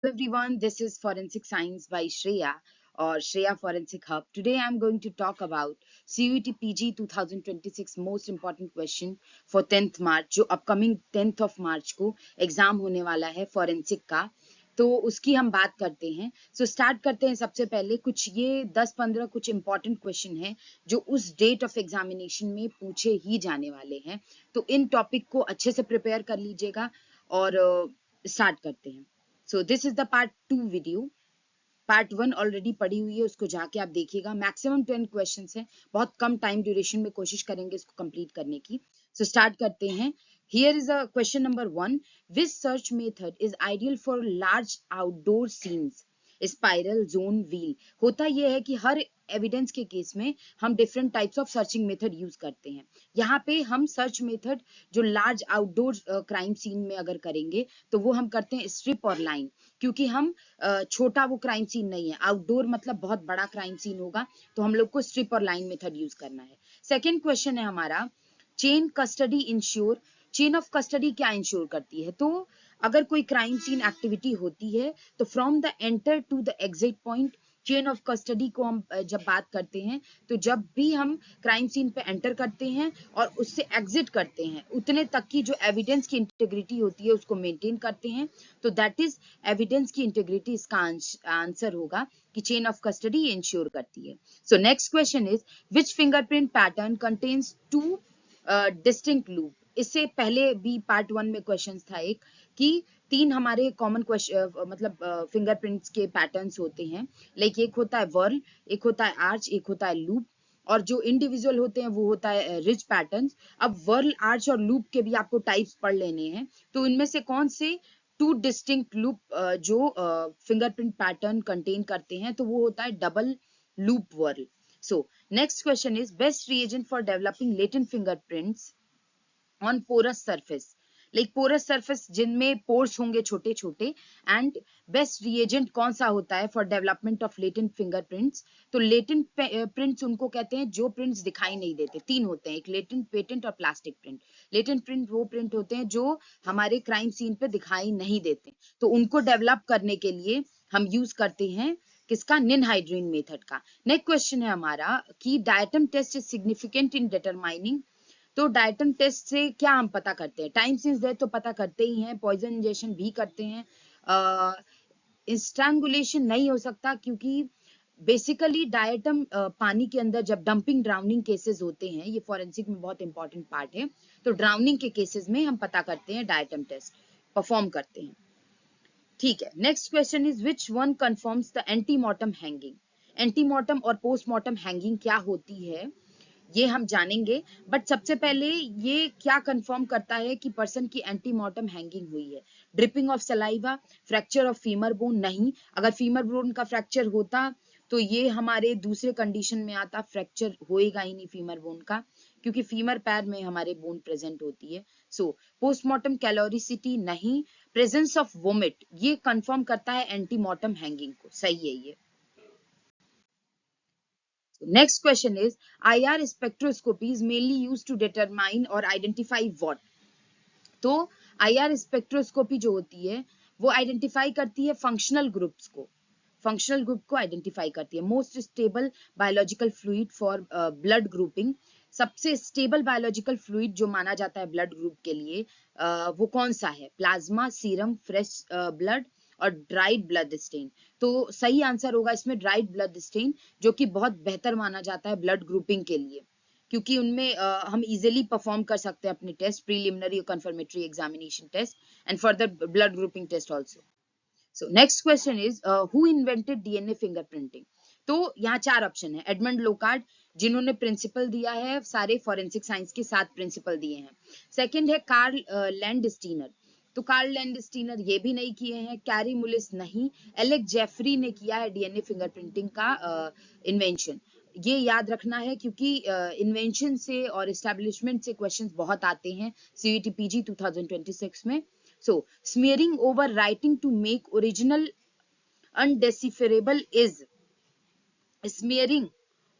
Hello everyone, this is Forensic Science by Shreya or Shreya Forensic Hub. Today I am going to talk about CUET PG 2026 most important question for 10th March जो upcoming 10th of March को exam होने वाला है forensic का, तो उसकी हम बात करते हैं। स्टार्ट करते हैं। सबसे पहले कुछ ये 10-15 कुछ इंपॉर्टेंट क्वेश्चन हैं जो उस डेट ऑफ एग्जामिनेशन में पूछे ही जाने वाले हैं, तो इन टॉपिक को अच्छे से प्रिपेयर कर लीजिएगा और स्टार्ट करते हैं। So this is the part 2 video. Part 1 already पड़ी हुई है, उसको जाके आप देखिएगा। मैक्सिमम 10 क्वेश्चंस हैं, बहुत कम टाइम ड्यूरेशन में कोशिश करेंगे इसको कंप्लीट करने की। स्टार्ट करते हैं। Here is a question number 1। Which search method is ideal for large outdoor scenes? Spiral, zone, wheel. होता यह है कि हर एविडेंस के केस में हम different types of searching method use करते हैं। यहाँ पे हम सर्च मेथड जो लार्ज आउटडोर क्राइम सीन में अगर करेंगे तो वो हम करते हैं स्ट्रिप और लाइन, क्योंकि हम छोटा वो क्राइम सीन नहीं है, आउटडोर मतलब बहुत बड़ा क्राइम सीन होगा, तो हम लोग को स्ट्रिप और लाइन मेथड यूज करना है। सेकेंड क्वेश्चन है हमारा, chain custody ensure. Chain of custody क्या इंश्योर करती है? तो अगर कोई क्राइम सीन एक्टिविटी होती है तो from the enter to the exit point, chain of custody को हम जब बात करते हैं तो जब भी हम क्राइम सीन पे एंटर करते हैं और उससे एग्जिट करते हैं उतने तक की जो एविडेंस की इंटेग्रिटी होती है उसको मेंटेन करते हैं, तो दैट इज एविडेंस की इंटेग्रिटी। इसका आंसर होगा कि चेन ऑफ कस्टडी इंश्योर करती है। सो next question is which fingerprint pattern contains two distinct loop? इससे पहले भी पार्ट 1 में क्वेश्चन था एक कि 3 हमारे कॉमन क्वेश्चन मतलब फिंगरप्रिंट्स के पैटर्न्स होते हैं। लाइक एक होता है वर्ल, एक होता है आर्च, एक होता है लूप, और जो इंडिविजुअल होते हैं वो होता है रिज पैटर्न्स। अब वर्ल, आर्च और लूप के भी आपको टाइप्स पढ़ लेने हैं, तो इनमें से कौन से 2 डिस्टिंक्ट लूप जो फिंगरप्रिंट पैटर्न कंटेन करते हैं, तो वो होता है double loop whorl. So next question is best reagent for developing latent fingerprints on porous surface. Like porous surface जिनमें पोर्स होंगे छोटे छोटे, एंड बेस्ट रिएजेंट कौन सा होता है for development of latent fingerprints? तो लेटेंट प्रिंट्स उनको कहते हैं जो प्रिंट्स दिखाई नहीं देते। 3 होते हैं, एक लेटेंट, पेटेंट और प्लास्टिक प्रिंट। लेटेंट प्रिंट वो प्रिंट होते हैं जो हमारे क्राइम सीन पे दिखाई नहीं देते, तो उनको डेवलप करने के लिए हम यूज करते हैं किसका? निनहाइड्रीन मेथड का। नेक्स्ट क्वेश्चन है हमारा कि diatom test is significant in determining. तो डायटम टेस्ट से क्या हम पता करते हैं? टाइम सिंस डेथ तो पता करते ही हैं, पॉइजन इंजेक्शन भी करते हैं, स्ट्रैंगुलेशन नहीं हो सकता क्योंकि बेसिकली डायटम पानी के अंदर जब डंपिंग ड्राउनिंग केसेस होते हैं, ये फॉरेंसिक में बहुत इंपॉर्टेंट पार्ट है, तो ड्राउनिंग के केसेस में हम पता करते हैं, डायटम टेस्ट परफॉर्म करते हैं। ठीक है। Next question is which one confirms the antemortem hanging? Antemortem और पोस्टमॉर्टम हैंगिंग क्या होती है ये हम जानेंगे, बट सबसे पहले ये क्या कंफर्म करता है कि पर्सन की एंटीमॉर्टम हैंगिंग हुई है? Dripping of saliva, fracture of femur bone? नहीं, अगर फीमर बोन का फ्रैक्चर होता तो ये हमारे दूसरे कंडीशन में आता, फ्रैक्चर होएगा ही नहीं फीमर बोन का, क्योंकि फीमर पैर में हमारे बोन प्रेजेंट होती है। सो पोस्टमॉर्टम कैलोरिसिटी? नहीं। प्रेजेंस ऑफ वोमिट ये कंफर्म करता है एंटीमॉर्टम हैंगिंग को, सही है ये। Next question is IR spectroscopy is mainly used to determine or identify what? तो IR स्पेक्ट्रोस्कोपी जो होती है वो आइडेंटिफाई करती है फंक्शनल ग्रुप्स को, फंक्शनल ग्रुप को आइडेंटिफाई करती है। Most stable biological fluid for blood grouping. सबसे स्टेबल बायोलॉजिकल फ्लूइड जो माना जाता है ब्लड ग्रुप के लिए वो कौन सा है? प्लाज्मा, सीरम, फ्रेश ब्लड और ड्राइड ब्लड स्टेन। तो सही आंसर होगा इसमें ड्राइड ब्लड स्टेन, जो कि बहुत बेहतर माना जाता है ब्लड ग्रुपिंग के लिए, क्योंकि उनमें हम इजीली परफॉर्म कर सकते हैं अपने टेस्ट, प्रीलिमिनरी और confirmatory examination test and further blood grouping test also. So next question is who invented DNA fingerprinting? तो यहाँ 4 ऑप्शन है। एडमंड लोकार्ड, जिन्होंने प्रिंसिपल दिया है, सारे फॉरेंसिक साइंस के 7 प्रिंसिपल दिए हैं। सेकंड है कार्ल लैंडस्टीनर, तो कार्ल लैंडस्टीनर ये भी नहीं किए हैं। कैरी मुलिस नहीं। एलेक जेफरी ने किया है डीएनए फिंगरप्रिंटिंग का इन्वेंशन। ये याद रखना है क्योंकि इन्वेंशन से और एस्टेब्लिशमेंट से क्वेश्चंस बहुत आते हैं सीयूईटी पीजी 2026 में। So, smearing over writing to make original undecipherable is smearing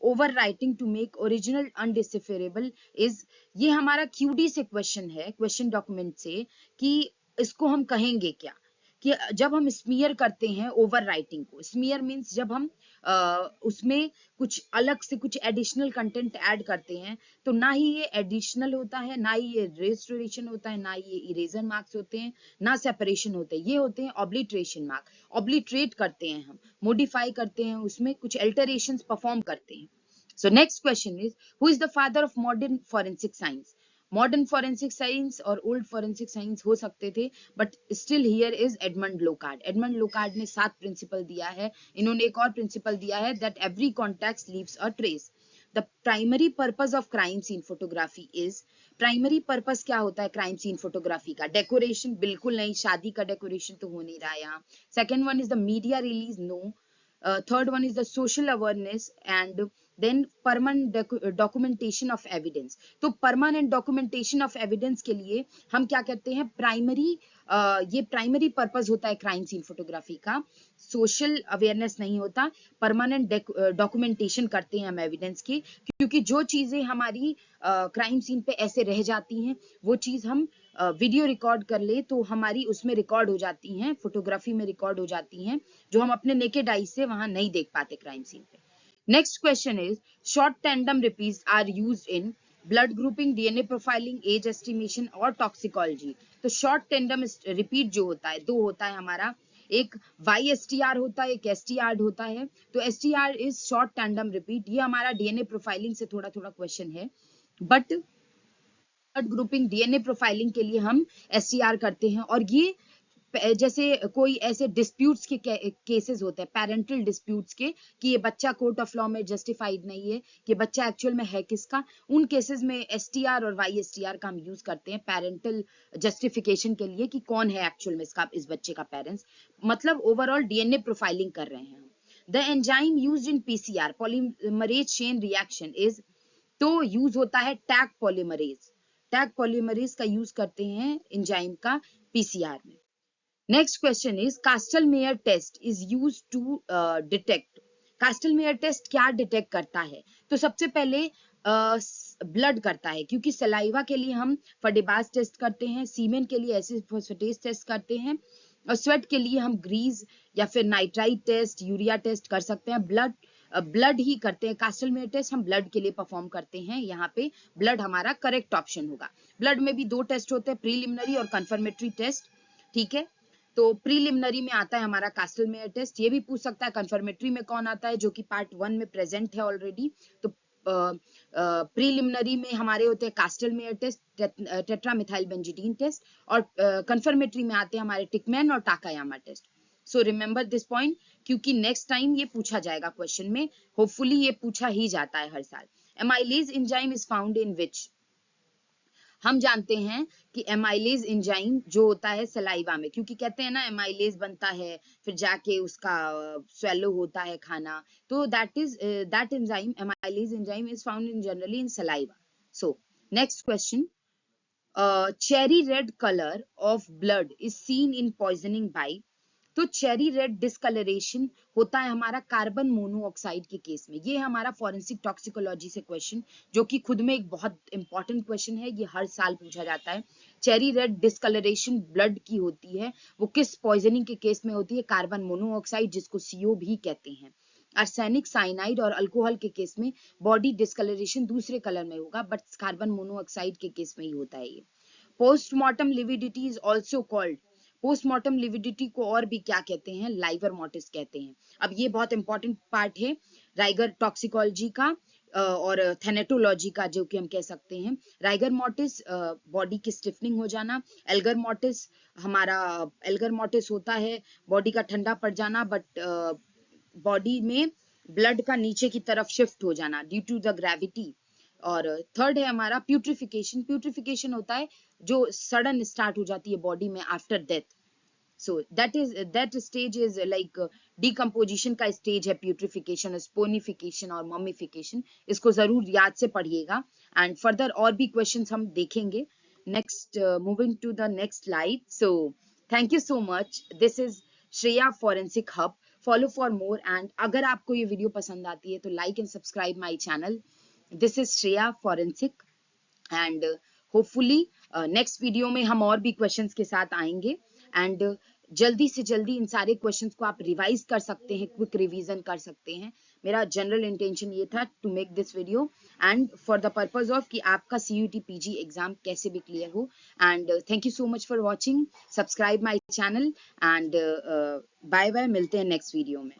over writing to make original undecipherable is, ये हमारा क्यूडी से क्वेश्चन है, क्वेश्चन डॉक्यूमेंट से, कि इसको हम कहेंगे क्या? कि जब हम स्मीयर करते हैं ओवर राइटिंग को, स्मीयर मीन्स जब हम उसमें कुछ अलग से कुछ एडिशनल कंटेंट ऐड करते हैं, तो ना ही ये एडिशनल होता है, ना ही ये रेस्टोरेशन होता है, ना ही ये इरेजर मार्क्स होते हैं, ना सेपरेशन होते हैं, ये होते हैं ऑब्लिटरेशन मार्क। ऑब्लिटरेट करते हैं हम, मॉडिफाई करते हैं, उसमें कुछ अल्टरेशंस परफॉर्म करते हैं। So next question is, who is the father of modern forensic science? Modern forensic science और ओल्ड फॉरेंसिक साइंस हो सकते थे, but still here is Edmond Locard. Edmond Locard ने 7 प्रिंसिपल दिया है। इन्होंने एक और प्रिंसिपल दिया है, that every contact leaves a trace. The primary purpose of crime scene photography is, primary purpose क्या होता है क्राइम सीन फोटोग्राफी का? डेकोरेशन? बिल्कुल नहीं, शादी का डेकोरेशन तो हो नहीं रहा यहाँ। Second one is the media release, no. Third one is the social awareness, and then permanent documentation of evidence. तो परमानेंट डॉक्यूमेंटेशन ऑफ एविडेंस के लिए हम क्या कहते हैं, प्राइमरी, ये प्राइमरी पर्पस होता है क्राइम सीन फोटोग्राफी का। सोशल अवेयरनेस नहीं होता, परमानेंट डॉक्यूमेंटेशन करते हैं हम एविडेंस की, क्योंकि जो चीजें हमारी क्राइम सीन पे ऐसे रह जाती हैं, वो चीज हम वीडियो रिकॉर्ड कर ले तो हमारी उसमें रिकॉर्ड हो जाती हैं, फोटोग्राफी में रिकॉर्ड हो जाती हैं, जो हम अपने नेकेड आई से वहां नहीं देख पाते क्राइम सीन पे। Next question is, short tandem repeats are used in blood grouping, DNA profiling, age estimation और toxicology। तो short tandem repeat जो होता है, दो होता है हमारा, एक YSTR होता है, एक STR होता है। तो STR is short tandem repeat, ये हमारा DNA profiling से थोड़ा थोड़ा क्वेश्चन है, but blood grouping, DNA profiling के लिए हम STR करते हैं। और ये जैसे कोई ऐसे डिस्प्यूट्स के केसेस होते हैं, पेरेंटल डिस्प्यूट्स के, कि ये बच्चा कोर्ट ऑफ लॉ में जस्टिफाइड नहीं है कि बच्चा एक्चुअल में है किसका, उन केसेस में STR और YSTR का हम यूज करते हैं पेरेंटल जस्टिफिकेशन के लिए, कि कौन है एक्चुअल में इसका, इस बच्चे का पेरेंट्स। मतलब ओवरऑल DNA प्रोफाइलिंग कर रहे हैं हम। The enzyme used in PCR polymerase chain reaction is, तो यूज होता है टैग पॉलीमरेज। टैग पॉलीमरेज का यूज करते हैं एंजाइम का PCR में। Next question is, Kastle Meyer test is used to detect. Kastle Meyer test क्या डिटेक्ट करता है? तो सबसे पहले ब्लड करता है, क्योंकि सलाइवा के लिए हम फडेबास टेस्ट करते हैं, सीमेन के लिए एसिड फोस्फेटेस टेस्ट करते हैं, और स्वेट के लिए हम ग्रीज या फिर नाइट्राइट टेस्ट, यूरिया टेस्ट कर सकते हैं। ब्लड ही करते हैं, कास्टल-मेयर टेस्ट हम ब्लड के लिए परफॉर्म करते हैं। यहाँ पे ब्लड हमारा करेक्ट ऑप्शन होगा। ब्लड में भी 2 टेस्ट होते हैं, प्रीलिमिनरी और कंफर्मेटरी टेस्ट, ठीक है। तो प्रीलिमिनरी में आता है हमारा कास्टल-मेयर टेस्ट। ये भी पूछ सकता है कंफर्मेटरी में कौन आता है, जो कि पार्ट 1 में प्रेजेंट है ऑलरेडी। तो प्रीलिमिनरी में हमारे होते हैं Kastle Meyer test, tetramethyl benzidine test, और कंफर्मेटरी में आते हैं हमारे टिकमैन और Takayama test. So remember this point, क्योंकि नेक्स्ट टाइम ये पूछा जाएगा क्वेश्चन में, होपफुली ये पूछा ही जाता है हर साल। Amylase enzyme is found in which. हम जानते हैं कि एमाइलेज एंजाइम जो होता है सलाइवा में, क्योंकि कहते हैं ना एमाइलेज बनता है फिर जाके उसका स्वेलो होता है खाना, तो that enzyme, amylase enzyme is found in generally in saliva. So next question, cherry red colour of blood is seen in poisoning by. तो चेरी रेड डिस्कलरेशन होता है हमारा कार्बन मोनोऑक्साइड के केस में। ये हमारा फॉरेंसिक टॉक्सिकोलॉजी से question, जो कि खुद में एक बहुत इंपॉर्टेंट क्वेश्चन है, ये हर साल पूछा जाता है। चेरी रेड डिस्कलरेशन ब्लड की होती है, वो किस पॉइजनिंग के केस में होती है? कार्बन मोनोऑक्साइड, जिसको CO भी कहते हैं। आर्सेनिक, साइनाइड और अल्कोहल के केस में बॉडी डिस्कलरेशन दूसरे कलर में होगा, बट कार्बन मोनोऑक्साइड के केस में ही होता है ये। Postmortem lividity is also called, postmortem lividity को और भी क्या कहते हैं? लाइगर मोर्टिस कहते हैं। अब ये बहुत इंपॉर्टेंट पार्ट है राइगर टॉक्सिकोलॉजी का और थेनेटोलॉजी का, जो कि हम कह सकते हैं। राइगर मोर्टिस बॉडी की स्टिफनिंग हो जाना, एल्गर मोर्टिस हमारा, एल्गर मोर्टिस होता है बॉडी का ठंडा पड़ जाना, बट बॉडी में ब्लड का नीचे की तरफ शिफ्ट हो जाना ड्यू टू द ग्रेविटी। और थर्ड है हमारा प्यूट्रिफिकेशन। प्यूट्रिफिकेशन होता है जो सडन स्टार्ट हो जाती है बॉडी में after death. So that stage is like decomposition का स्टेज है प्यूट्रिफिकेशन, स्पोनिफिकेशन और मॉमिफिकेशन। इसको जरूर याद से पढ़िएगा, एंड फर्दर और भी क्वेश्चंस हम देखेंगे। Next, moving to the next slide. So thank you so much, this is Shreya forensic hub. Follow for more, and अगर आपको ये वीडियो पसंद आती है तो like and subscribe my channel. This is Shreya forensic, and hopefully next video में हम और भी क्वेश्चंस के साथ आएंगे। एंड जल्दी से जल्दी इन सारे क्वेश्चंस को आप रिवाइज कर सकते हैं, क्विक रिवीजन कर सकते हैं। मेरा जनरल इंटेंशन ये था to make this video and for the purpose of कि आपका CUET PG एग्जाम कैसे भी क्लियर हो। And thank you so much for watching, subscribe my channel and bye bye, मिलते हैं नेक्स्ट वीडियो में।